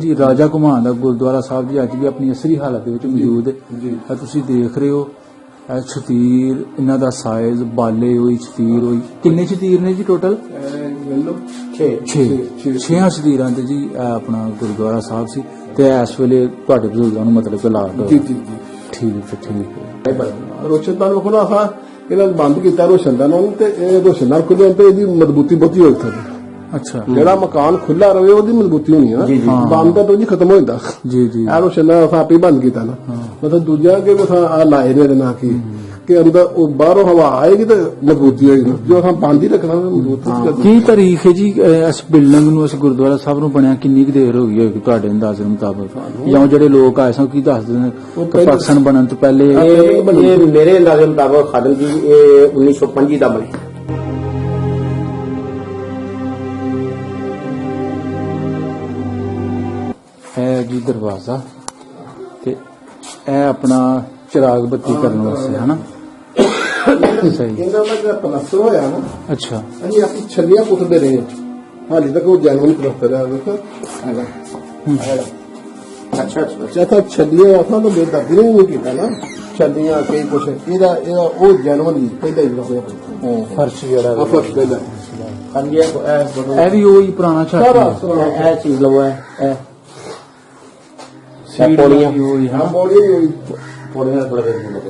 ਜੀ ਰਾਜਾ ਘੁਮਾਣ ਦਾ ਗੁਰਦੁਆਰਾ ਸਾਹਿਬ ਜੀ ਅੱਜ ਵੀ ਆਪਣੀ ਅਸਲੀ ਹਾਲਤ ਦੇ ਵਿੱਚ ਮੌਜੂਦ ਹੈ। ਤੁਸੀਂ ਦੇਖ ਰਹੇ ਹੋ ਇਹ ਛਤੀਰ, ਇਹਨਾਂ ਦਾ ਸਾਈਜ਼, ਬਾਲੇ ਹੋਈ ਛਤੀਰ ਹੋਈ। ਕਿੰਨੇ ਛਤੀਰ ਨੇ ਜੀ ਟੋਟਲ? 6 ਛਤੀਰਾਂ ਤੇ ਜੀ ਆਪਣਾ ਗੁਰਦੁਆਰਾ ਸਾਹਿਬ ਸੀ ਤੇ ਇਸ ਵੇਲੇ ਤੁਹਾਡੇ ਬਜ਼ੁਰਗਾਂ ਨੂੰ ਮਤਲਬ ਕਿ ਲਾਟ ਹੋ। ਠੀਕ ਹੈ। ਰੋਸ਼ਨਦਾਨ ਕੋਲ ਆਹ ਇਹਨਾਂ ਬੰਦ ਕੀਤਾ ਰੋਸ਼ਨਦਾਨ ਤੇ ਇਹ ਰੋਸ਼ਨਦਾਨ ਖੁੱਲੇ ਤੇ ਇਹਦੀ ਮਜ਼ਬੂਤੀ ਬਹੁਤੀ ਹੋਈ ਥੋੜੀ। ਅੱਛਾ, ਜਿਹੜਾ ਮਕਾਨ ਖੁੱਲਾ ਰਵੇ ਉਹਦੀ ਮਜ਼ਬੂਤੀ ਹੋਣੀ ਹੈ ਨਾ, ਬੰਦ ਤਾਂ ਜੀ ਖਤਮ ਹੋ ਜਾਂਦਾ ਜੀ ਜੀ। ਇਹ ਰੋਸ਼ਨਦਾਨ ਆਪੇ ਬੰਦ ਕੀਤਾ ਨਾ, ਮਤਲਬ ਦੂਜਾ ਕਿ ਆ ਲਾਏ ਨੇ ਨਾ ਕਿ ਅੰਦਰ ਉਹ ਬਾਹਰੋਂ ਹਵਾ ਆਏਗੀ ਤਾਂ ਮਜ਼ਬੂਤੀ ਹੋਏਗੀ, ਜੋ ਆਪਾਂ ਬੰਦ ਹੀ ਰੱਖਣਾ ਮਜ਼ਬੂਤੀ। ਕੀ ਤਾਰੀਖ ਹੈ ਜੀ ਇਸ ਬਿਲਡਿੰਗ ਨੂੰ, ਇਸ ਗੁਰਦੁਆਰਾ ਸਾਹਿਬ ਨੂੰ ਬਣਿਆ ਕਿੰਨੀ ਕੁ ਦੇਰ ਹੋ ਗਈ ਹੋਏਗੀ ਤੁਹਾਡੇ ਅੰਦਾਜ਼ੇ ਮੁਤਾਬਕ, ਜਾਂ ਜਿਹੜੇ ਲੋਕ ਆਏ ਸਨ ਕੀ ਦੱਸਦੇ ਨੇ ਪਾਕਿਸਤਾਨ ਬਣਨ ਤੋਂ ਪਹਿਲੇ? ਇਹ ਮੇਰੇ ਅੰਦਾਜ਼ੇ ਮੁਤਾਬਕ ਖਾਦਮ ਜੀ ਇਹ 1925 ਦਾ ਬਣੀ। ਇਹ ਜੀ ਦਰਵਾਜ਼ਾ ਤੇ ਇਹ ਆਪਣਾ ਚਿਰਾਗ ਬੱਤੀ ਕਰਨ ਵਾਸਤੇ ਹੈ ਨਾ? ਸਹੀ। ਇਹਨਾਂ ਦਾ ਜਿਹੜਾ ਪਲਸਤਰ ਹੋਇਆ ਨਾ, ਅੱਛਾ, ਅਸੀਂ ਆਪਣੀ ਛੱਲੀਆਂ ਪੁੱਟਦੇ ਰਹੇ ਹਾਲੇ ਤੱਕ ਉਹ ਜੈਨੂਨ ਪਲਸਤਰ ਹੈ। ਦੇਖੋ ਅੱਛਾ ਤਾਂ ਛੱਲੀਆਂ ਆਖਾਂ ਤਾਂ ਬੇਦਰਦੀ ਨਹੀਂ ਕੀਤਾ ਨਾ, ਛੱਲੀਆਂ ਕਈ ਕੁਛ ਇਹਦਾ ਉਹ ਜੈਨੂਨ ਹੀ ਪਹਿਲਾਂ ਹੀ ਹੋਇਆ ਫਰਸ਼ ਜਿਹੜਾ ਫਰਸ਼ ਪਹਿਲਾਂ। ਹਾਂਜੀ ਇਹ ਵੀ ਉਹੀ ਪੁਰਾਣਾ ਛੱਤ ਹੈ। ਇਹ ਚੀਜ਼ ਲਓ ਹੈ ਪੌੜੀਆਂ ਵੀ ਉਹੀ ਹੈ ਨਾ? ਪੌੜੀਆਂ ਥੋੜਾ ਜਿਹਾ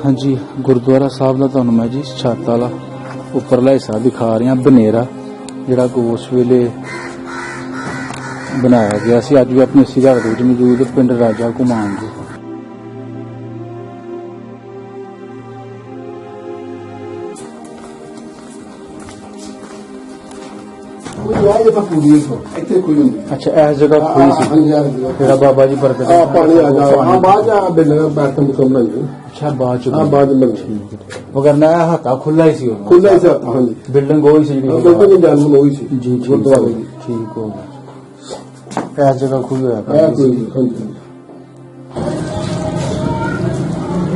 ਹਾਂਜੀ। ਗੁਰਦੁਆਰਾ ਸਾਹਿਬ ਦਾ ਤੁਹਾਨੂੰ ਮੈਂ ਜੀ ਛੱਤ ਵਾਲਾ ਉੱਪਰਲਾ ਹਿੱਸਾ ਦਿਖਾ ਰਿਹਾ, ਬਨੇਰਾ ਜਿਹੜਾ ਕਿ ਉਸ ਵੇਲੇ ਬਣਾਇਆ ਗਿਆ ਸੀ। ਅੱਜ ਵੀ ਆਪਣੀ ਇਸੇ ਘਰ ਦੇ ਵਿੱਚ ਮੌਜੂਦ ਪਿੰਡ ਰਾਜਾ ਘੁਮਾਣ ਜੀ। ਇੱਥੇ ਕੋਈ ਨਹੀਂ। ਅੱਛਾ, ਇਹ ਜਗ੍ਹਾ ਖੂਹੀ ਸੀ ਜਿਹੜਾ ਬਾਬਾ ਜੀ ਵਰਤਦੇ ਪਾਣੀ ਆ ਜਾ ਬਾਅਦ ਆ ਬਿਲਡਿੰਗ ਬੈਠਣ ਦੀ ਕੰਮ ਨਹੀਂ। ਅੱਛਾ, ਬਾਅਦ ਚ ਬਾਅਦ ਮਿਲ ਵਗਰਨਾ ਇਹ ਹੱਥਾ ਖੁੱਲਾ ਹੀ ਸੀ, ਖੁੱਲਾ ਹੀ ਸੀ। ਹਾਂਜੀ, ਬਿਲਡਿੰਗ ਉਹੀ ਸੀ ਜਿਹੜੀ ਬਿਲਡਿੰਗ ਜਨਮ ਹੋਈ ਸੀ ਜੀ। ਗੁਰਦੁਆਰੇ ਦੀ। ਠੀਕ ਹੋ ਗਿਆ। ਇਹ ਜਗ੍ਹਾ ਖੁੱਲੀ ਹੋਇਆ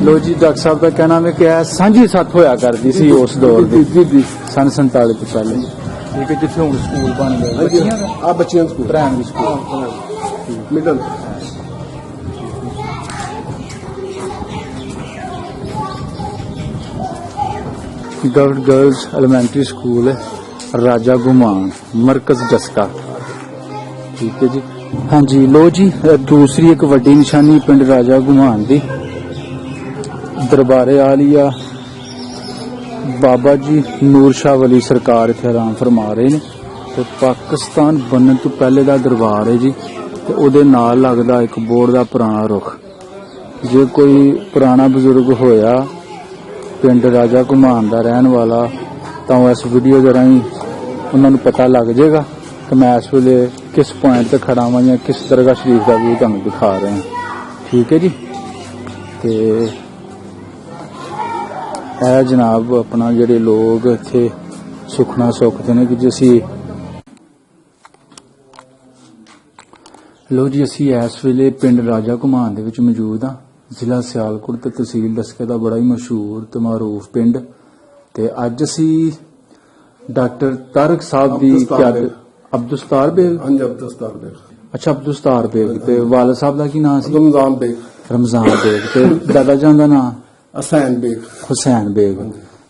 ਲੋ ਜੀ। ਡਾਕਟਰ ਸਾਹਿਬ ਦਾ ਕਹਿਣਾ ਹੈ ਕਿ ਇਹ ਸਾਂਝੀ ਸੱਤ ਹੋਇਆ ਕਰਦੀ ਸੀ ਉਸ ਦੌਰ ਦੀ, ਸਨ 47 ਤੋਂ ਪਹਿਲੇ। ਠੀਕ ਹੈ, ਜਿੱਥੇ ਹੁਣ ਸਕੂਲ ਬਣ ਗਏ ਆ ਬੱਚਿਆਂ school, primary school, middle. Girls elementary school है राजा घुमान, मरकज जसका। ठीक है जी। हाँ जी, लो जी दूसरी एक वड्डी निशानी पिंड राजा घुमान दी दरबारे आलिया बाबा जी नूर शाह वली सरकार इत्थे आराम फरमा रहे ने। ते पाकिस्तान बनने तो पहले दा दरबार है जी, ते ओदे नाल लगदा एक बोर्ड दा पुराना रुख। जे कोई पुराना बजुर्ग होया पिंड राजा घुमान दा रहन वाला तो इस वीडियो के राही उन्होंने पता लग जाएगा कि मैं इस वेले किस पॉइंट ते खड़ा हाँ या किस दरगाह शरीफ का व्यू तुहानू दिखा रहे हैं। ठीक है जी। ते ए जनाब अपना जिहड़े लोग इत्थे सुखना सुखते हैं कि जी असी लो जी असी इस वेले पिंड राजा घुमान दे विच मौजूद हाँ। ਜ਼ਿਲ੍ਹਾ ਸਿਆਲਕੋਟ ਤੇ ਤਹਿਸੀਲ ਦਸਕੇ ਦਾ ਬੜਾ ਹੀ ਮਸ਼ਹੂਰ ਤੇ ਮਾਰੂਫ ਪਿੰਡ। ਤੇ ਅੱਜ ਅਸੀਂ ਡਾਕਟਰ ਤਾਰਕ ਸਾਹਿਬ ਦੀ ਅਬਦੁਸਤਾਰ ਬੇਗ। ਹਾਂਜੀ, ਅਬਦੁਸਤਾਰ ਬੇਗ। ਅੱਛਾ, ਅਬਦੁਸਤਾਰ ਬੇਗ। ਤੇ ਵਾਲਦ ਸਾਹਿਬ ਦਾ ਕੀ ਨਾਮ ਸੀ? ਰਮਜ਼ਾਨ ਬੇਗ। ਰਮਜ਼ਾਨ ਬੇਗ। ਤੇ ਦਾਦਾ ਜਾਨ ਦਾ ਨਾਮ? ਹੁਸੈਨ ਬੇਗ। ਹੁਸੈਨ ਬੇਗ।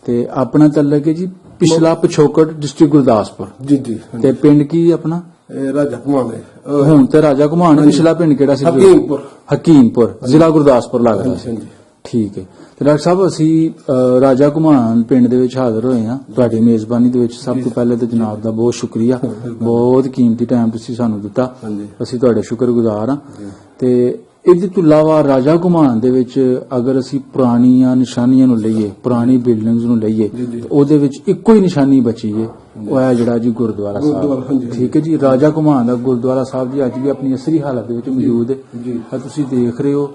ਤੇ ਆਪਣਾ ਤਲਕ ਹੈ ਜੀ ਪਿਛਲਾ ਪਿਛੋਕੜ ਡਿਸਟ੍ਰਿਕਟ ਗੁਰਦਾਸਪੁਰ। ਜੀ ਜੀ। ਤੇ ਪਿੰਡ ਕੀ ਆਪਣਾ? ਰਾਜਾ ਘੁਮਾਣ। ਹੁਣ ਤੇ ਰਾਜਾ ਘੁਮਾਣ। ਪਿਛਲਾ ਪਿੰਡ ਕਿਹੜਾ ਸੀ? ਹਕੀਮਪੁਰ। ਹਕੀਮਪੁਰ, ਜ਼ਿਲ੍ਹਾ ਗੁਰਦਾਸਪੁਰ ਲੱਗਦਾ ਸੀ। ਠੀਕ ਹੈ। ਤੇ ਡਾਕਟਰ ਸਾਹਿਬ ਅਸੀਂ ਰਾਜਾ ਘੁਮਾਣ ਪਿੰਡ ਦੇ ਵਿੱਚ ਹਾਜ਼ਰ ਹੋਏ ਹਾਂ ਤੁਹਾਡੀ ਮੇਜ਼ਬਾਨੀ ਦੇ ਵਿੱਚ। ਸਭ ਤੋਂ ਪਹਿਲੇ ਤਾਂ ਜਨਾਬ ਦਾ ਬਹੁਤ ਸ਼ੁਕਰੀਆ, ਬਹੁਤ ਕੀਮਤੀ ਟਾਈਮ ਤੁਸੀਂ ਸਾਨੂੰ ਦਿੱਤਾ, ਅਸੀਂ ਤੁਹਾਡੇ ਸ਼ੁਕਰਗੁਜ਼ਾਰ ਹਾਂ। ਤੇ ਇਹਦੇ ਤੋਂ ਇਲਾਵਾ ਰਾਜਾ ਘੁਮਾਣ ਦੇ ਵਿੱਚ ਅਗਰ ਅਸੀਂ ਪੁਰਾਣੀਆਂ ਨਿਸ਼ਾਨੀਆਂ ਨੂੰ ਲਈਏ, ਪੁਰਾਣੀ ਬਿਲਡਿੰਗਸ ਨੂੰ ਲਈਏ, ਤੇ ਉਹਦੇ ਵਿੱਚ ਇੱਕੋ ਹੀ ਨਿਸ਼ਾਨੀ ਬਚੀ ਹੈ, ਉਹ ਹੈ ਜਿਹੜਾ ਜੀ ਗੁਰਦੁਆਰਾ ਸਾਹਿਬ। ਠੀਕ ਹੈ ਜੀ, ਰਾਜਾ ਘੁਮਾਣ ਦਾ ਗੁਰਦੁਆਰਾ ਸਾਹਿਬ ਜੀ ਅੱਜ ਵੀ ਆਪਣੀ ਅਸਲੀ ਹਾਲਤ ਦੇ ਵਿੱਚ ਮੌਜੂਦ ਹੈ। ਆ ਤੁਸੀਂ ਦੇਖ ਰਹੇ ਹੋ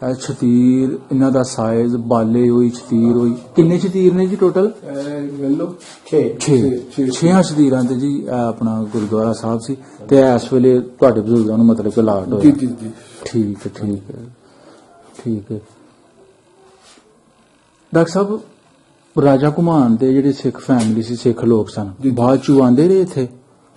ਇਹ ਛਤੀਰ, ਇਹਨਾਂ ਦਾ ਸਾਈਜ਼, ਬਾਲੇ ਹੋਈ ਛਤੀਰ ਹੋਈ। ਕਿੰਨੇ ਛਤੀਰ ਨੇ ਜੀ ਟੋਟਲ? ਵੇਲੋ 6 ਛਤੀਰਾਂ ਤੇ ਜੀ ਇਹ ਆਪਣਾ ਗੁਰਦੁਆਰਾ ਸਾਹਿਬ ਸੀ, ਤੇ ਇਸ ਵੇਲੇ ਤੁਹਾਡੇ ਬਜ਼ੁਰਗਾਂ ਨੂੰ ਮਤਲਬ ਕਿ ਲਾਟ ਹੋਇਆ। ਜੀ ਠੀਕ ਹੈ ਠੀਕ ਹੈ। ਡਾਕਟਰ ਸਾਹਿਬ, ਰਾਜਾ ਘੁਮਾਣ ਦੇ ਜਿਹੜੇ ਸਿੱਖ ਫੈਮਿਲੀ ਸੀ, ਸਿੱਖ ਲੋਕ ਸਨ, ਬਾਅਦ ਚ ਆਉਂਦੇ ਰਹੇ ਇੱਥੇ?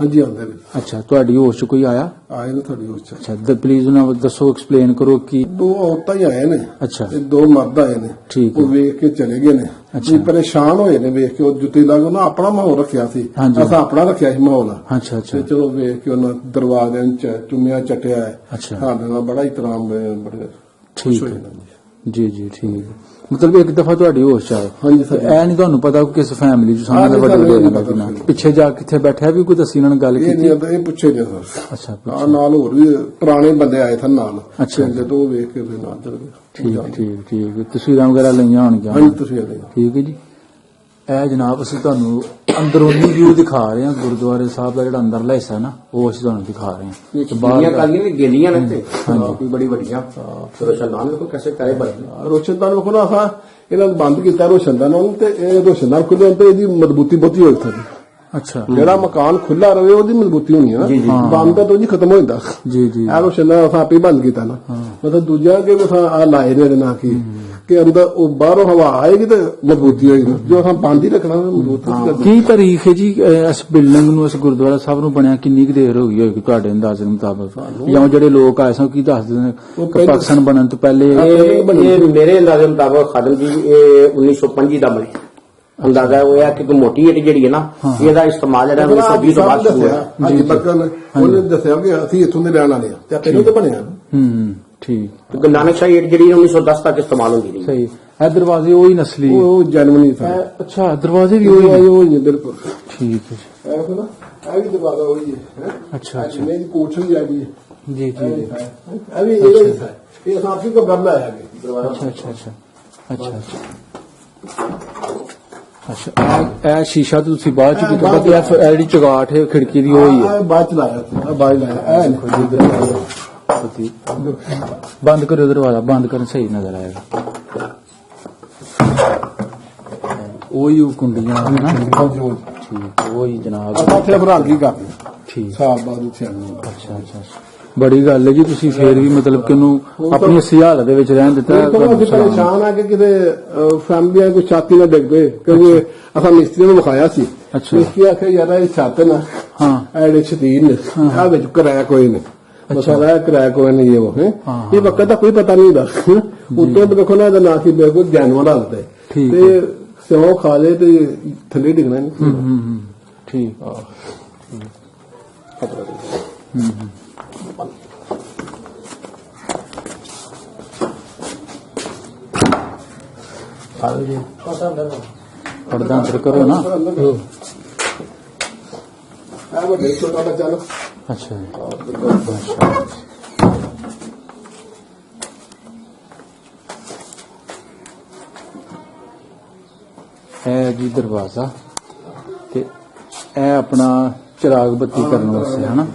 ਹਾਂਜੀ ਆਉਂਦੇ ਨੇ। ਅੱਛਾ, ਤੁਹਾਡੀ ਹੋਸ਼ ਚ ਕੋਈ ਆਇਆ? ਆਏ ਨੇ ਤੁਹਾਡੀ ਉਸ ਚ। ਅੱਛਾ, ਪਲੀਜ਼ ਉਹਨਾਂ ਨੂੰ ਦੱਸੋ, ਐਕਸਪਲੇਨ ਕਰੋ ਕਿ 2 ਔਰਤਾਂ ਹੀ ਆਏ ਨੇ ਅੱਛਾ ਤੇ 2 ਮਰਦ ਆਏ ਨੇ। ਠੀਕ ਉਹ ਵੇਖ ਕੇ ਚਲੇ ਗਏ ਨੇ। ਅੱਛਾ। ਪਰੇਸ਼ਾਨ ਹੋਏ ਨੇ ਵੇਖ ਕੇ, ਉਹ ਜੁੱਤੀ ਲਾ ਕੇ ਉਹਨਾਂ ਆਪਣਾ ਮਾਹੌਲ ਰੱਖਿਆ ਸੀ, ਹਾਂਜੀ। ਅਸਾਂ ਆਪਣਾ ਰੱਖਿਆ ਸੀ ਮਾਹੌਲ। ਅੱਛਾ ਤੇ ਚਲੋ ਵੇਖ ਕੇ ਉਹਨਾਂ ਦਰਵਾਜ਼ੇ ਨੂੰ ਚੁੰਮਿਆ ਚਟਿਆ ਹੈ। ਅੱਛਾ। ਸਾਡੇ ਨਾਲ ਬੜਾ ਇਤਰਾਮ ਬੜੇ ਠੀਕ ਹੈ ਜੀ ਠੀਕ ਹੈ। ਮਤਲਬ ਇੱਕ ਦਫਾ ਤੁਹਾਡੀ ਹੋਸ਼ ਚ ਆਏ। ਹਾਂਜੀ ਤੇ ਸਰ। ਇਹ ਨਹੀਂ ਤੁਹਾਨੂੰ ਪਤਾ ਕਿ ਕਿਸ ਫੈਮਿਲੀ ਚ ਸਾਹਮਣੇ ਨਹੀਂ, ਵੱਡੇ ਸਾਨੂੰ ਵੱਡੇ ਨਹੀਂ ਦਾ ਪਤਾ ਕਿ ਨਾ ਸੀ। ਪਿੱਛੇ ਜਾ ਕਿੱਥੇ ਬੈਠਿਆ ਵੀ ਕੋਈ, ਅਸੀਂ ਇਹਨਾਂ ਨਾਲ ਗੱਲ ਇਹ ਕੀਤੀ? ਨਹੀਂ ਇਹ ਪੁੱਛੇ ਨੇ ਸਰ। ਅੱਛਾ ਨਾਲ ਹੋਰ ਵੀ ਪੁਰਾਣੇ ਬੰਦੇ ਆਏ ਸਨ ਨਾਲ। ਅੱਛਾ। ਤੇ ਜਦੋਂ ਉਹ ਵੇਖ ਕੇ ਫਿਰ ਨਾਲ ਚਲੇ ਗਏ। ਠੀਕ ਤਸਵੀਰਾਂ ਵਗੈਰਾ ਲਈਆਂ ਹੋਣਗੀਆਂ? ਹਾਂਜੀ ਤੁਸੀਂ ਆਏ। ਠੀਕ ਹੈ ਜੀ। ਇਹ ਜਨਾਬ ਅਸੀਂ ਤੁਹਾਨੂੰ ਅੰਦਰੂਨੀ ਵਿਊ ਦਿਖਾ ਰਹੇ ਹਾਂ ਗੁਰਦੁਆਰੇ ਸਾਹਿਬ ਦਾ, ਜਿਹੜਾ ਅੰਦਰਲਾ ਹਿੱਸਾ ਨਾ, ਉਹ ਅਸੀਂ ਤੁਹਾਨੂੰ ਦਿਖਾ ਰਹੇ ਹਾਂ। ਤੇ ਬਾਹਰ ਕਾਲੀਆਂ ਵੀ ਗੇਲੀਆਂ ਨੇ ਤੇ ਕਾਫੀ ਬੜੀ ਵੱਡੀਆਂ। ਰੋਸ਼ਨਦਾਨ ਦੇਖੋ ਕਿਵੇਂ ਕਾਲੇ ਬਣੇ। ਰੋਸ਼ਨਦਾਨ ਵੇਖੋ ਨਾ, ਅਸਾਂ ਇਹਨਾਂ ਨੂੰ ਬੰਦ ਕੀਤਾ ਰੋਸ਼ਨਦਾਨ ਨੂੰ, ਤੇ ਇਹ ਰੋਸ਼ਨਦਾਨ ਖੁੱਲੇ ਤੇ ਇਹਦੀ ਮਜ਼ਬੂਤੀ ਬਹੁਤੀ ਹੋਈ ਥੋੜੀ। ਅੱਛਾ। ਜਿਹੜਾ ਮਕਾਨ ਖੁੱਲਾ ਰਵੇ ਉਹਦੀ ਮਜ਼ਬੂਤੀ ਹੋਣੀ ਹੈ ਨਾ, ਬੰਦ ਤਾਂ ਜੀ ਖਤਮ ਹੋ ਜਾਂਦਾ। ਜੀ ਇਹ ਰੋਸ਼ਨਦਾਨ ਅਸਾਂ ਆਪੇ ਬੰਦ ਕੀਤਾ ਨਾ। ਮਤਲਬ ਦੂਜਾ ਕਿ ਅਸਾਂ ਆ ਲਾਏ ਨੇ ਨਾ ਕਿ ਅੰਦਰ ਉਹ ਬਾਹਰੋਂ ਹਵਾ ਆਏਗੀ ਤੇ ਮਜ਼ਬੂਤੀ ਹੋਏਗੀ, ਜੋ ਅਸਾਂ ਬੰਦ ਹੀ ਰੱਖਣਾ ਮਜ਼ਬੂਤੀ। ਕੀ ਤਾਰੀਖ ਹੈ ਜੀ ਇਸ ਬਿਲਡਿੰਗ ਨੂੰ, ਇਸ ਗੁਰਦੁਆਰਾ ਸਾਹਿਬ ਨੂੰ ਬਣਿਆ ਕਿੰਨੀ ਕੁ ਦੇਰ ਹੋ ਗਈ ਹੋਏਗੀ ਤੁਹਾਡੇ ਅੰਦਾਜ਼ੇ ਮੁਤਾਬਕ? ਜਾਂ ਜਿਹੜੇ ਲੋਕ ਆਏ ਸਨ ਕੀ ਦੱਸਦੇ ਨੇ ਕਿ ਪਾਕਿਸਤਾਨ ਬਣਨ ਤੋਂ ਪਹਿਲੇ? ਇਹ ਮੇਰੇ ਅੰਦਾਜ਼ੇ ਮੁਤਾਬਕ ਖਾਦਮ ਜੀ ਇਹ 1925 ਦਾ ਬਣੇ। ਅੰਦਾਜ਼ਾ ਹੋਇਆ ਕਿ ਮੋਟੀ ਇੱਟ ਜਿਹੜੀ ਹੈ ਨਾ, ਇਹਦਾ ਇਸਤੇਮਾਲ ਜਿਹੜਾ 1920 ਤੋਂ ਬਾਅਦ ਸ਼ੁਰੂ ਹੋਇਆ। ਜੀ ਬੱਕਨ ਉਹਨੇ ਦੱਸਿਆ ਕਿ ਅਸੀਂ ਇੱਥੋਂ ਦੇ ਰਹਿਣ ਵਾਲੇ ਆ ਤੇ ਪਹਿਲਾਂ ਤਾਂ ਬਣਿਆ। ਠੀਕ। ਕਿਉਂਕਿ ਨਾਨਕਸ਼ਾਹੀ ਇੱਟ ਜਿਹੜੀ 1910 ਤੱਕ ਇਸਤੇਮਾਲ ਹੁੰਦੀ ਰਹੀ। ਸਹੀ। ਇਹ ਦਰਵਾਜ਼ੇ ਉਹੀ ਨਸਲੀ? ਉਹ ਜਰਮਨੀ ਦਾ। ਅੱਛਾ, ਦਰਵਾਜ਼ੇ ਵੀ ਉਹੀ ਨੇ ਬਿਲਕੁਲ। ਠੀਕ ਹੈ ਜੀ। ਇਹ ਨਾ ਇਹ ਵੀ ਦਰਵਾਜ਼ਾ ਉਹੀ ਹੈ। ਅੱਛਾ ਜਿਵੇਂ ਦੀ ਕੋਠੀ ਆ ਗਈ ਜੀ। ਇਹ ਵੀ ਇਹਦਾ ਹੀ ਹੈ। ਇਹ ਸਾਫੀ ਕੋ ਗਰਲਾ ਆ ਗਿਆ ਦਰਵਾਜ਼ਾ। ਅੱਛਾ, ਇਹ ਸ਼ੀਸ਼ਾ ਤੁਸੀਂ ਬਾਅਦ ਚ ਕੀਤਾ? ਬਾਕੀ ਇਹ ਜਿਹੜੀ ਚਗਾਠ ਹੈ ਖਿੜਕੀ ਦੀ ਉਹੀ ਹੈ? ਬਾਅਦ ਚ ਲਾਇਆ ਸੀ, ਬਾਅਦ ਲਾਇਆ। ਬੰਦ ਕਰਿਓ ਦਰਵਾਜ਼ਾ, ਬੰਦ ਕਰਨ ਸਹੀ ਨਜ਼ਰ ਆਏਗਾ। ਉਹੀ ਉਹ ਕੁੰਡੀਆਂ ਹਨ ਨਾ? ਠੀਕ, ਉਹੀ ਜਨਾਬ। ਉੱਥੇ ਭਰਾਂਗੀ ਕਰਦੀ ਠੀਕ। ਸਾਲ ਬਾਅਦ ਉੱਥੇ ਅੱਛਾ। ਬੜੀ ਗੱਲ ਹੈ ਜੀ, ਤੁਸੀਂ ਫੇਰ ਵੀ ਮਤਲਬ ਕਿ ਉਹਨੂੰ ਆਪਣੀ ਅਸਲੀ ਹਾਲਤ ਦੇ ਵਿੱਚ ਰਹਿਣ ਦਿੱਤਾ। ਅਸੀਂ ਪਰੇਸ਼ਾਨ ਆ ਕਿ ਕਿਤੇ ਫੈਮਲੀਆਂ ਕੋਈ ਛਾਤੀ ਨਾ ਡਿੱਗ ਪਏ, ਕਿਉਂਕਿ ਅਸਾਂ ਮਿਸਤਰੀ ਨੂੰ ਵਿਖਾਇਆ ਸੀ। ਮਿਸਤਰੀ ਆਖਿਆ ਯਾਰ ਇਹ ਛੱਤ ਨਾ, ਇਹ ਜਿਹੜੇ ਛਤੀਰ ਨੇ ਆ ਵਿੱਚ ਕਿਰਾਇਆ ਕੋਈ ਨਹੀਂ। ਅੱਛਾ, ਕਿਰਾਇਆ ਕੋਈ ਨਹੀਂ। ਉਹ ਹੈ ਇਹ ਵਕਤ ਦਾ ਕੋਈ ਪਤਾ ਨਹੀਂ ਹੁੰਦਾ। ਉੱਤੋਂ ਦੇਖੋ ਨਾ, ਇਹਦਾ ਨਾਂ ਸੀ ਬਿਲਕੁਲ ਜਾਨਵਰ ਹਾਲਤ ਹੈ ਤੇ ਸਿਉਂ ਖਾ ਲੇ ਤੇ ਥੱਲੇ ਡਿੱਗਣਾ ਨਹੀਂ। ਠੀਕ। ਪਰਦਾ ਅੰਦਰ ਕਰੋ ਨਾ। ਵੱਡੇ ਛੋਟਾ ਬੱਚਾ ਨਾ। ਅੱਛਾ। ਇਹ ਜੀ ਦਰਵਾਜ਼ਾ, ਤੇ ਇਹ ਆਪਣਾ ਚਿਰਾਗ ਬੱਤੀ ਕਰਨ ਵਾਸਤੇ ਹੈ ਨਾ?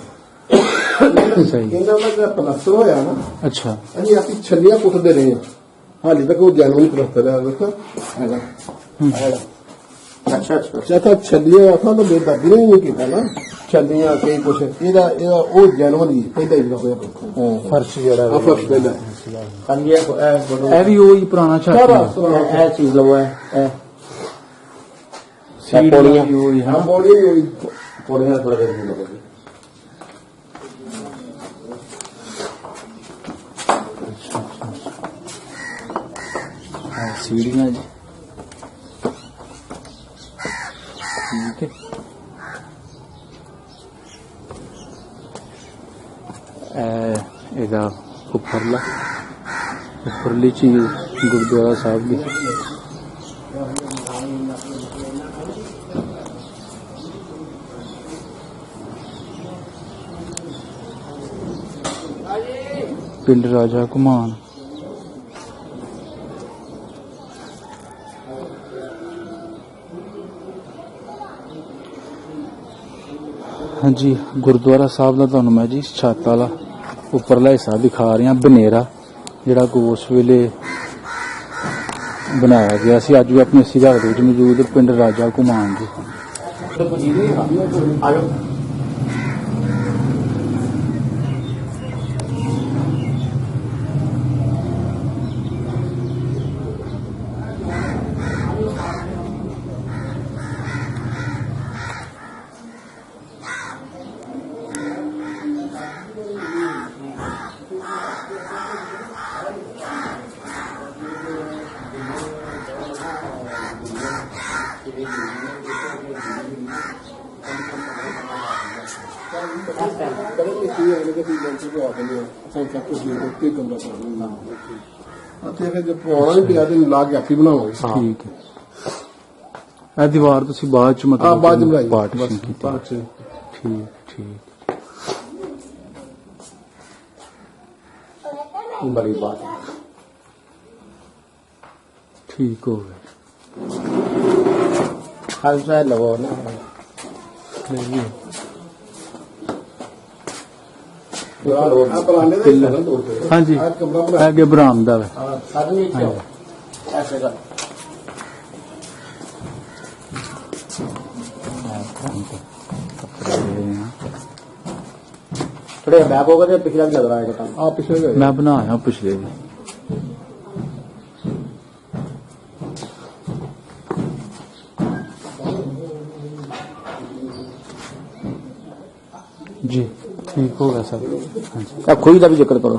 ਸਹੀ। ਇਹਨਾਂ ਦਾ ਪਲਸਤਰ ਹੋਇਆ ਨਾ। ਅੱਛਾ। ਅਸੀਂ ਆਪੀ ਛੱਲੀਆਂ ਪੁੱਟਦੇ ਰਹੇ ਹਾਂ, ਹਾਲੇ ਤੱਕ ਉਹ ਜਨਮ ਨਹੀਂ ਪਲਸਤਰ ਹੈ। ਵੇਖੋ ਅੱਛਾ ਤਾਂ ਛੱਲੀਆਂ ਆਪਾਂ ਤਾਂ ਬੇਦਾਦੀ ਨੇ ਨਹੀਂ ਕੀਤਾ ਨਾ, ਛੱਲੀਆਂ ਕਈ ਕੁਛ ਇਹਦਾ ਉਹ ਜਨਮ ਦੀ ਪਹਿਲਾਂ ਹੀ ਹੋਇਆ। ਫਰਸ਼ ਜਿਹੜਾ ਫਰਸ਼ ਪਹਿਲਾਂ ਇਹ ਵੀ ਉਹੀ ਪੁਰਾਣਾ ਛੱਤ ਇਹ ਚੀਜ਼ ਲਵੋ ਹੈ। ਪੌੜੀਆਂ ਵੀ ਉਹੀ ਹੈ। ਪੌੜੀਆਂ ਥੋੜਾ ਜਿਹਾ ਲੱਗੇਗੀ। सीढ़ियाँ जी। ठीक है। ਇਹਦਾ ਉੱਪਰਲੀ ਚੀਜ਼ ਗੁਰਦੁਆਰਾ ਸਾਹਿਬ ਦੀ। ਪਿੰਡ ਰਾਜਾ ਘੁਮਾਣ। ਹਾਂਜੀ, ਗੁਰਦੁਆਰਾ ਸਾਹਿਬ ਦਾ ਤੁਹਾਨੂੰ ਮੈਂ ਜੀ ਛੱਤ ਵਾਲਾ ਉੱਪਰਲਾ ਹਿੱਸਾ ਦਿਖਾ ਰਿਹਾ, ਬਨੇਰਾ ਜਿਹੜਾ ਕਿ ਉਸ ਵੇਲੇ ਬਣਾਇਆ ਗਿਆ ਸੀ। ਅੱਜ ਵੀ ਆਪਣੇ ਸਿਰਾਂ ਦੇ ਵਿੱਚ ਮੌਜੂਦ ਹੈ, ਪਿੰਡ ਰਾਜਾ ਘੁਮਾਣ ਜੀ। ਠੀਕ ਹੈ। ਇਹ ਦੀਵਾਰ ਤੁਸੀਂ ਬਾਅਦ ਚ ਮਤਲਬ ਬਾਅਦ ਚ ਬਣਾਈ, ਪਾਰਟੀਸ਼ਨ ਕੀਤੀ। ਠੀਕ ਬੜੀ ਬਾਤ ਠੀਕ ਹੋ ਗਿਆ। ਹਲਸਾ ਲਵੋ ਨਾ ਹਾਂਜੀ, ਅੱਗੇ ਬਰਾਮਦਾ ਵਾ। ਸਾਡੀ ਐਸੇ ਕਰ थोड़े बैक होगा तो पिछला भी लग रहा है पिछले मैं बनाया पिछले भी। जी ठीक हो गया सर। अब खुई का भी जिक्र करो।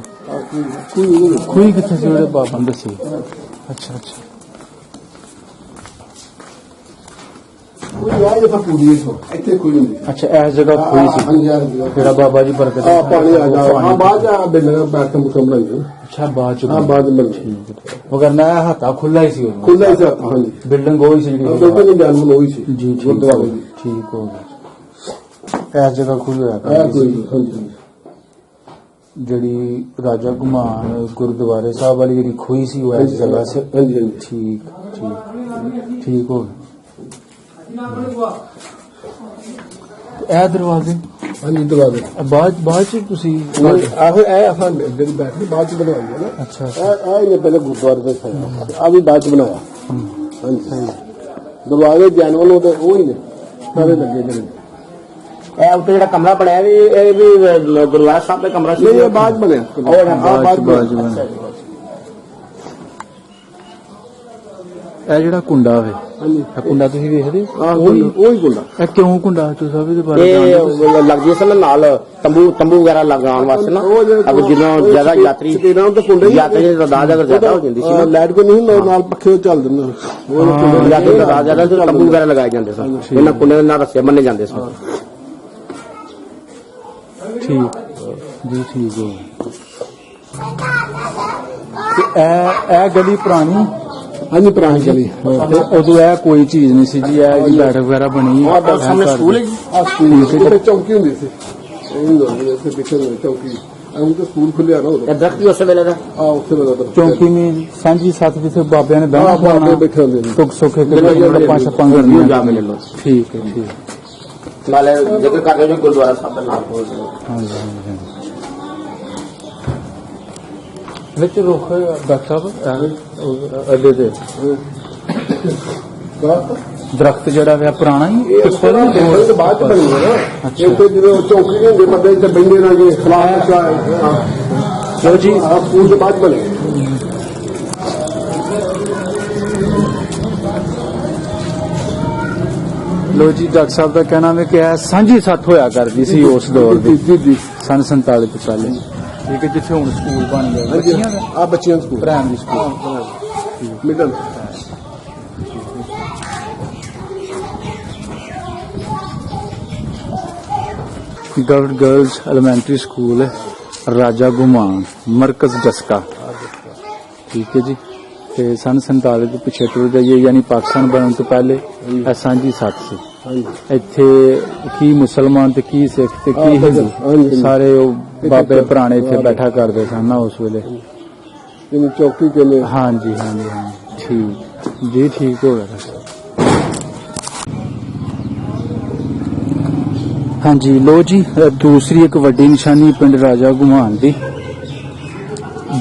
खुई कितने से बंद सी। अच्छा अच्छा अच्छा इस जगह खुई सी जेड़ा बाबा जी बरकत पानी आ जाओ बाद बैठ बनाई। अच्छा बाद वगरना हाथा खुला ही सी बिल्डिंग वही सी जी ठीक हो गया। इस जगह खुई होया ਜਿਹੜੀ ਰਾਜਾ ਘੁਮਾਣ ਗੁਰਦੁਆਰੇ ਸਾਹਿਬ ਵਾਲੀ ਜਿਹੜੀ ਖੋਈ ਸੀ ਉਹ ਇਸ ਜਗ੍ਹਾ ਸੇ। ਠੀਕ ਠੀਕ ਠੀਕ ਹੋ ਗਿਆ। ਇਹ ਦਰਵਾਜ਼ੇ ਹਾਂਜੀ ਦਰਵਾਜ਼ੇ ਬਾਅਦ ਚ ਤੁਸੀਂ ਆਹੋ ਇਹ ਅਸਾਂ ਜਿਹੜੀ ਬੈਠੀ ਬਾਅਦ ਚ ਬਣਾਈ ਹੈ ਨਾ। ਅੱਛਾ ਇਹ ਪਹਿਲੇ ਗੁਰਦੁਆਰੇ ਦਾ ਸੀ ਆ ਵੀ ਬਾਅਦ ਚ ਬਣਾਇਆ। ਹਾਂਜੀ ਦਰਵਾਜ਼ੇ ਜੈਨੂਅਲ ਉਹ ਹੀ ਨੇ ਸਾਰੇ ਲੱਗੇ ਜਿਹੜੇ। ਇਹ ਉੱਤੇ ਜਿਹੜਾ ਕਮਰਾ ਬਣਿਆ ਵੀ ਇਹ ਵੀ ਗੁਰਦੁਆਰਾ ਸਾਹਿਬ ਦਾ ਕਮਰਾ ਸੀ। ਨਹੀਂ ਇਹ ਬਾਅਦ ਬਣਿਆ ਇਹ ਜਿਹੜਾ ਕੁੰਡਾ ਵੇ ਹਾਂਜੀ ਇਹ ਕੁੰਡਾ ਤੁਸੀਂ ਵੇਖਦੇ ਹੋ? ਉਹੀ ਕੁੰਡਾ। ਇਹ ਕਿਉਂ ਕੁੰਡਾ ਤੁਸੀਂ ਸਾਹਿਬ ਦੇ ਬਾਰੇ ਇਹ ਲੱਗਦੀ ਸੀ ਨਾਲ ਤੰਬੂ ਵਗੈਰਾ ਲਗਾਉਣ ਵਾਸਤੇ ਨਾ। ਅਬ ਜਦੋਂ ਜ਼ਿਆਦਾ ਯਾਤਰੀ ਦੀ ਤਾਦਾਦ ਅਗਰ ਜ਼ਿਆਦਾ ਹੋ ਜਾਂਦੀ ਸੀ ਨਾ ਲਾਈਟ ਕੋ ਨਹੀਂ ਨਾਲ ਪੱਖੇ ਚੱਲ ਦਿੰਦੇ ਯਾਤਰੀ ਦੀ ਤਾਦਾਦ ਜ਼ਿਆਦਾ ਤੇ ਤੰਬੂ ਵਗੈਰਾ ਲਗਾਏ ਜਾਂਦੇ ਸਨ। ਇਹਨਾਂ ਕੁੰਡੇ ਦੇ ਨਾਲ ਰੱਸੇ ਬੰਨੇ ਜਾਂਦੇ ਸਨ। ਠੀਕ ਜੀ ਠੀਕ ਹੋ ਇਹ ਗਲੀ ਪੁਰਾਣੀ। ਹਾਂਜੀ ਪੁਰਾਣੀ ਗਲੀ ਉਦੋਂ ਇਹ ਕੋਈ ਚੀਜ਼ ਨਹੀਂ ਸੀ ਜੀ। ਇਹ ਜੀ ਬੈਠਕ ਵਗੈਰਾ ਬਣੀ ਸਾਹਮਣੇ ਸਕੂਲ ਹੈ ਜੀ। ਸਕੂਲ ਚੌਂਕੀ ਹੁੰਦੀ ਸੀ ਪਿੱਛੇ ਚੌਂਕੀ ਹੁਣ ਤਾਂ ਸਕੂਲ ਖੁੱਲਿਆ ਨਾ ਉਦੋਂ। ਦਰਖਤ ਵੀ ਉਸੇ ਵੇਲੇ ਦਾ ਉੱਥੇ ਬਦਾ ਚੌਂਕੀ ਮੇਂ ਸਾਂਝੀ ਸਾਥ ਜਿੱਥੇ ਬਾਬਿਆਂ ਨੇ ਬਹਿਣਾ ਬੈਠੇ ਹੁੰਦੇ ਨੇ ਤੁਕ ਸੁਖੇ ਕੇ ਪੰਜ ਛੱਪਾਂ ਕਰਨੀ ਜਾ ਮਿਲ ਲੋ। ਠੀਕ ਹੈ ਠੀਕ ਨਾਲੇ ਜ਼ਿਕਰ ਕਰਦੇ ਜੋ ਗੁਰਦੁਆਰਾ ਸਾਹਿਬ ਦਾ ਨਾਮ ਬੋਲਦੇ। ਹਾਂਜੀ ਹਾਂਜੀ ਵਿੱਚ ਰੁੱਖ ਡਾਕਟਰ ਸਾਹਿਬ ਅੱਡੇ ਤੇ ਦਰਖਤ ਜਿਹੜਾ ਵੇ ਪੁਰਾਣਾ ਹੀ ਪਿੱਪਲ ਇਹ ਬਾਅਦ ਚ ਬਣੀ ਹੈ ਨਾ। ਇੱਥੇ ਜਦੋਂ ਚੌਂਕੀ ਨਹੀਂ ਹੁੰਦੀ ਬੰਦੇ ਇੱਥੇ ਬੈਠੇ ਨਾ ਕਿ ਖਿਲਾਫ ਚਲੋ ਜੀ ਸਕੂਲ ਦੇ ਬਾਅਦ ਬਣੇ। ਲੋ ਜੀ ਡਾਕਟਰ ਸਾਹਿਬ ਦਾ ਕਹਿਣਾ ਹੈ ਕਿ ਇਹ ਸਾਂਝੀ ਸੱਥ ਹੋਇਆ ਕਰਦੀ ਸੀ ਉਸ ਦੌਰ ਦੀ ਸਨ 47 ਤੋਂ ਪਹਿਲੇ। ਠੀਕ ਹੈ ਜਿੱਥੇ ਹੁਣ ਸਕੂਲ ਬਣ ਗਿਆ ਬੱਚਿਆਂ ਦਾ ਆ ਬੱਚਿਆਂ ਦਾ school primary school middle girls elementary school है राजा गुमान मरकज जसका। ठीक है जी ते सन 47 ਤੋਂ 75 ਦੇ ਯਾਨੀ ਪਾਕਿਸਤਾਨ ਬਣਨ ਤੋਂ ਪਹਿਲੇ ਇਹ ਸਾਂਝੀ ਸੱਥ ਸੀ। ਇੱਥੇ ਕੀ ਮੁਸਲਮਾਨ ਤੇ ਕੀ ਸਿੱਖ ਤੇ ਕੀ ਹਿੰਦੂ ਸਾਰੇ ਉਹ ਬਾਬੇ ਪੁਰਾਣੇ ਇੱਥੇ ਬੈਠਾ ਕਰਦੇ ਸਨ ਨਾ ਉਸ ਵੇਲੇ। ਇਹਨੂੰ ਚੌਕੀ ਕਹਿੰਦੇ। ਹਾਂਜੀ ਹਾਂਜੀ ਹਾਂਜੀ ਠੀਕ ਜੀ, ਠੀਕ ਹੋ ਗਿਆ। ਹਾਂਜੀ ਲੋ ਜੀ, ਦੂਸਰੀ ਇੱਕ ਵੱਡੀ ਨਿਸ਼ਾਨੀ ਪਿੰਡ ਰਾਜਾ ਘੁਮਾਨ ਦੀ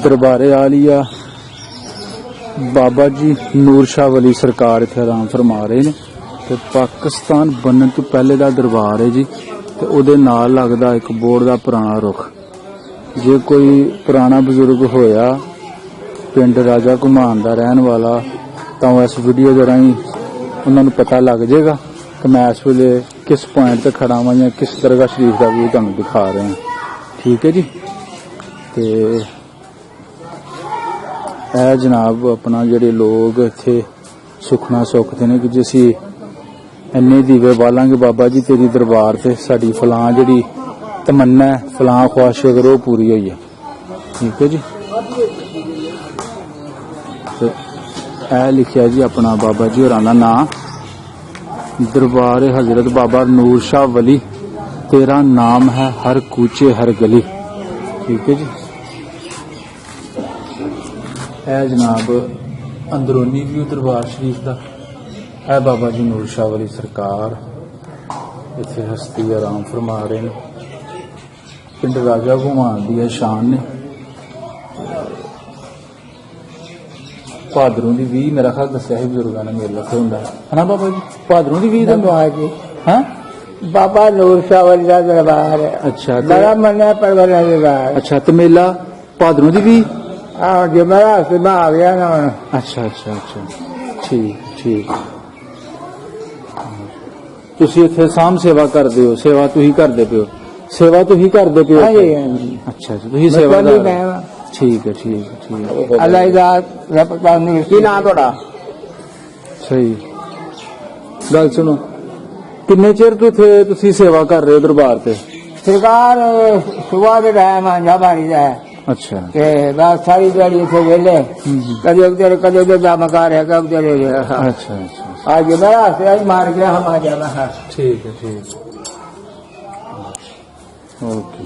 ਦਰਬਾਰੇ ਆਲੀਆ ਬਾਬਾ ਜੀ ਨੂਰ ਸ਼ਾਹ ਵਲੀ ਸਰਕਾਰ ਇੱਥੇ ਆਰਾਮ ਫਰਮਾ ਰਹੇ ਨੇ ਤੇ ਪਾਕਿਸਤਾਨ ਬਣਨ ਤੋਂ ਪਹਿਲੇ ਦਾ ਦਰਬਾਰ ਹੈ ਜੀ। ਤੇ ਉਹਦੇ ਨਾਲ ਲੱਗਦਾ ਇੱਕ ਬੋਰਡ ਦਾ ਪੁਰਾਣਾ ਰੁੱਖ। ਜੇ ਕੋਈ ਪੁਰਾਣਾ ਬਜ਼ੁਰਗ ਹੋਇਆ ਪਿੰਡ ਰਾਜਾ ਘੁਮਾਨ ਦਾ ਰਹਿਣ ਵਾਲਾ ਤਾਂ ਇਸ ਵੀਡੀਓ ਦੇ ਰਾਹੀਂ ਉਹਨਾਂ ਨੂੰ ਪਤਾ ਲੱਗ ਜਾਏਗਾ ਕਿ ਮੈਂ ਇਸ ਵੇਲੇ ਕਿਸ ਪੁਆਇੰਟ ਤੇ ਖੜਾ ਹਾਂ ਜਾਂ ਕਿਸ ਦਰਗਾਹ ਸ਼ਰੀਫ ਦਾ ਵੀ ਤੁਹਾਨੂੰ ਦਿਖਾ ਰਹੇ ਹਾਂ। ਠੀਕ ਹੈ ਜੀ। ਤੇ ਇਹ ਜਨਾਬ ਆਪਣਾ ਜਿਹੜੇ ਲੋਕ ਇੱਥੇ ਸੁਖਣਾ ਸੁੱਖਦੇ ਨੇ ਕਿ ਜੇ ਅਸੀਂ ਇੰਨੇ ਦੀਵੇ ਬਾਲਾਂਗੇ ਬਾਬਾ ਜੀ ਤੇਰੀ ਦਰਬਾਰ ਤੇ ਸਾਡੀ ਫਲਾਂ ਜਿਹੜੀ ਤਮੰਨਾ ਹੈ, ਫਲਾਂ ਖੁਆਇਸ਼ ਅਗਰ ਉਹ ਪੂਰੀ ਹੋਈ ਹੈ। ਠੀਕ ਹੈ ਜੀ। ਤੇ ਇਹ ਲਿਖਿਆ ਜੀ ਆਪਣਾ ਬਾਬਾ ਜੀ ਹੋਰਾਂ ਦਾ ਨਾਂ, दरबार हजरत बाबा नूर शाह वली तेरा नाम है हर कूचे हर गली। ठीक है जी। है जनाब अंदरूनी व्यू दरबार शरीफ का। है बाबा जी नूर शाह वली सरकार इत्थे हस्ती आराम फरमा रहे हैं। पिंड राजा घुमान दी शान ने। भादरों की 20 मेरा ख्याल दसिया है बजुर्गों ने मेला से होंगे है ना बाबा जी। भादरों की 20 जी हाँ बाबा नूर शाह वली दा दरबार है। अच्छा बड़ा मन्ना परवरा दरबार। अच्छा तो मेला भादरों की 20 हाँ जमेरा से आ गया ना। अच्छा अच्छा अच्छा ठीक ठीक। ਤੁਸੀਂ ਇੱਥੇ ਸਾਂਭ ਸੇਵਾ ਕਰਦੇ ਹੋ? ਸੇਵਾ ਤੁਸੀਂ ਕਰਦੇ ਪਿਓ? ਸੇਵਾ ਤੁਸੀਂ ਕਰਦੇ ਪਿਓ? ਹਾਂਜੀ। ਅੱਛਾ ਜੀ ਤੁਸੀਂ ਸੇਵਾਦਾਰ। ਠੀਕ ਹੈ ਠੀਕ ਹੈ ਠੀਕ ਹੈ। ਅੱਲਾਹ ਦਾ ਰਬਤਾ ਨਹੀਂ। ਕੀ ਨਾਂ ਤੁਹਾਡਾ? ਸਹੀ ਗੱਲ ਸੁਣੋ, ਕਿੰਨੇ ਚਿਰ ਤੋਂ ਇੱਥੇ ਤੁਸੀਂ ਸੇਵਾ ਕਰ ਰਹੇ ਹੋ ਦਰਬਾਰ ਤੇ? ਸਰਕਾਰ ਸੁਬਾਹ ਦੇ ਟਾਈਮ ਆਂਜਾ ਬਾਰੀ ਦਾ ਹੈ। ਅੱਛਾ ਤੇ ਬਸ ਸਾਰੀ ਦਿਹਾੜੀ ਇੱਥੇ ਵੇਲੇ ਕਦੇ ਉਧਰ ਕਦੇ ਉਧਰ ਦਾ ਮਕਾਰ ਹੈ ਕਦੇ ਉਧਰ। ਅੱਛਾ ਅੱਛਾ आज मेरा से आज मार गया हम आ जाना है। ठीक है ठीक। ओके।